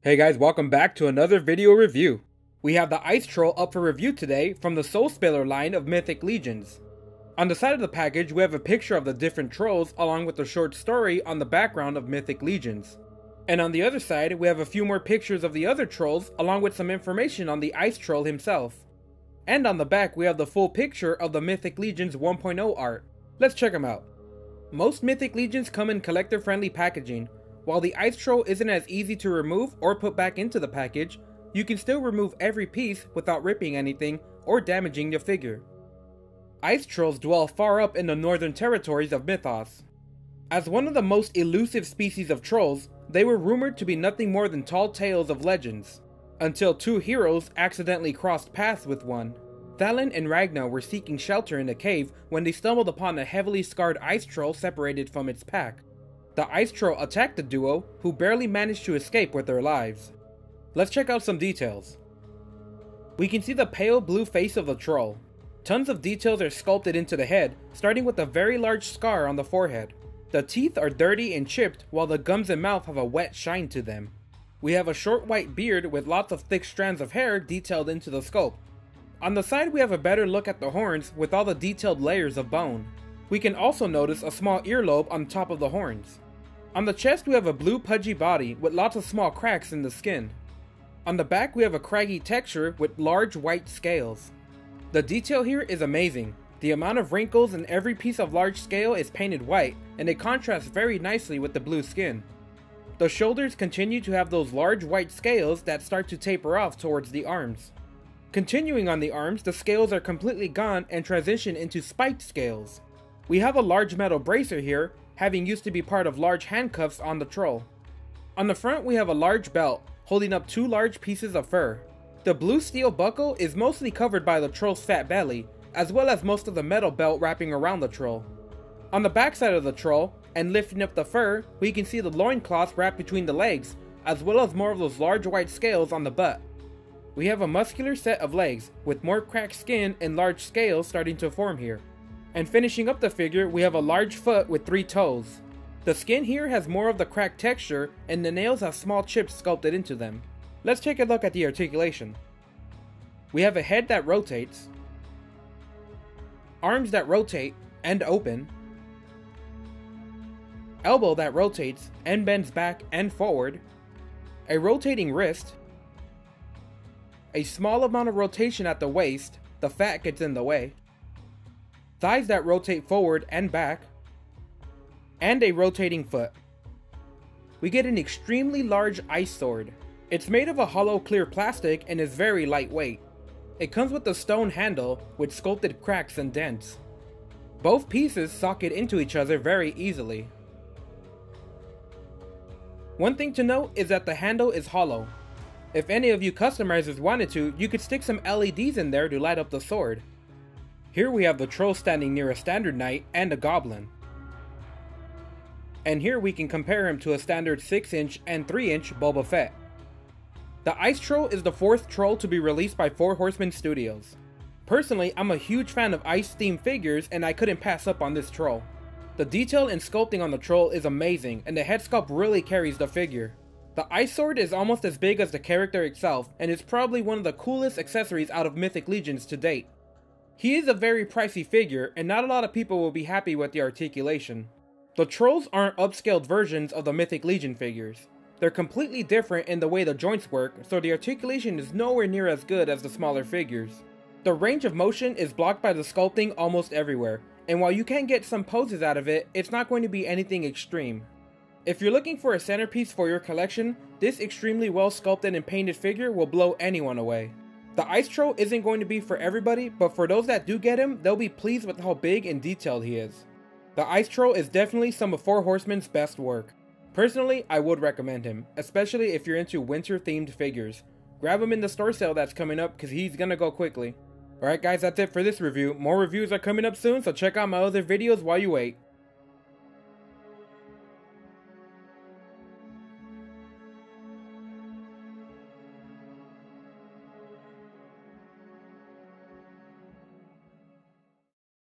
Hey guys, welcome back to another video review. We have the Ice Troll up for review today from the Soul Spiller line of Mythic Legions. On the side of the package we have a picture of the different trolls along with the short story on the background of Mythic Legions. And on the other side we have a few more pictures of the other trolls along with some information on the Ice Troll himself. And on the back we have the full picture of the Mythic Legions 1.0 art. Let's check them out. Most Mythic Legions come in collector friendly packaging. While the Ice Troll isn't as easy to remove or put back into the package, you can still remove every piece without ripping anything or damaging your figure. Ice Trolls dwell far up in the northern territories of Mythos. As one of the most elusive species of trolls, they were rumored to be nothing more than tall tales of legends, until two heroes accidentally crossed paths with one. Thallyn and Ragnar were seeking shelter in a cave when they stumbled upon a heavily scarred Ice Troll separated from its pack. The Ice Troll attacked the duo, who barely managed to escape with their lives. Let's check out some details. We can see the pale blue face of the troll. Tons of details are sculpted into the head, starting with a very large scar on the forehead. The teeth are dirty and chipped, while the gums and mouth have a wet shine to them. We have a short white beard with lots of thick strands of hair detailed into the sculpt. On the side we have a better look at the horns with all the detailed layers of bone. We can also notice a small earlobe on top of the horns. On the chest we have a blue pudgy body with lots of small cracks in the skin. On the back we have a craggy texture with large white scales. The detail here is amazing. The amount of wrinkles in every piece of large scale is painted white, and it contrasts very nicely with the blue skin. The shoulders continue to have those large white scales that start to taper off towards the arms. Continuing on the arms, the scales are completely gone and transition into spiked scales. We have a large metal bracer here, having used to be part of large handcuffs on the troll. On the front we have a large belt, holding up two large pieces of fur. The blue steel buckle is mostly covered by the troll's fat belly, as well as most of the metal belt wrapping around the troll. On the backside of the troll, and lifting up the fur, we can see the loincloth wrapped between the legs, as well as more of those large white scales on the butt. We have a muscular set of legs, with more cracked skin and large scales starting to form here. And finishing up the figure, we have a large foot with 3 toes. The skin here has more of the cracked texture, and the nails have small chips sculpted into them. Let's take a look at the articulation. We have a head that rotates, arms that rotate and open, elbow that rotates and bends back and forward, a rotating wrist, a small amount of rotation at the waist, the fat gets in the way, thighs that rotate forward and back, and a rotating foot. We get an extremely large ice sword. It's made of a hollow clear plastic and is very lightweight. It comes with a stone handle with sculpted cracks and dents. Both pieces socket into each other very easily. One thing to note is that the handle is hollow. If any of you customizers wanted to, you could stick some LEDs in there to light up the sword. Here we have the troll standing near a standard knight and a goblin. And here we can compare him to a standard 6-inch and 3-inch Boba Fett. The Ice Troll is the 4th troll to be released by Four Horsemen Studios. Personally, I'm a huge fan of ice themed figures and I couldn't pass up on this troll. The detail and sculpting on the troll is amazing and the head sculpt really carries the figure. The ice sword is almost as big as the character itself and is probably one of the coolest accessories out of Mythic Legions to date. He is a very pricey figure, and not a lot of people will be happy with the articulation. The trolls aren't upscaled versions of the Mythic Legion figures. They're completely different in the way the joints work, so the articulation is nowhere near as good as the smaller figures. The range of motion is blocked by the sculpting almost everywhere, and while you can get some poses out of it, it's not going to be anything extreme. If you're looking for a centerpiece for your collection, this extremely well sculpted and painted figure will blow anyone away. The Ice Troll isn't going to be for everybody, but for those that do get him, they'll be pleased with how big and detailed he is. The Ice Troll is definitely some of Four Horsemen's best work. Personally, I would recommend him, especially if you're into winter themed figures. Grab him in the store sale that's coming up because he's gonna go quickly. Alright guys, that's it for this review. More reviews are coming up soon, so check out my other videos while you wait.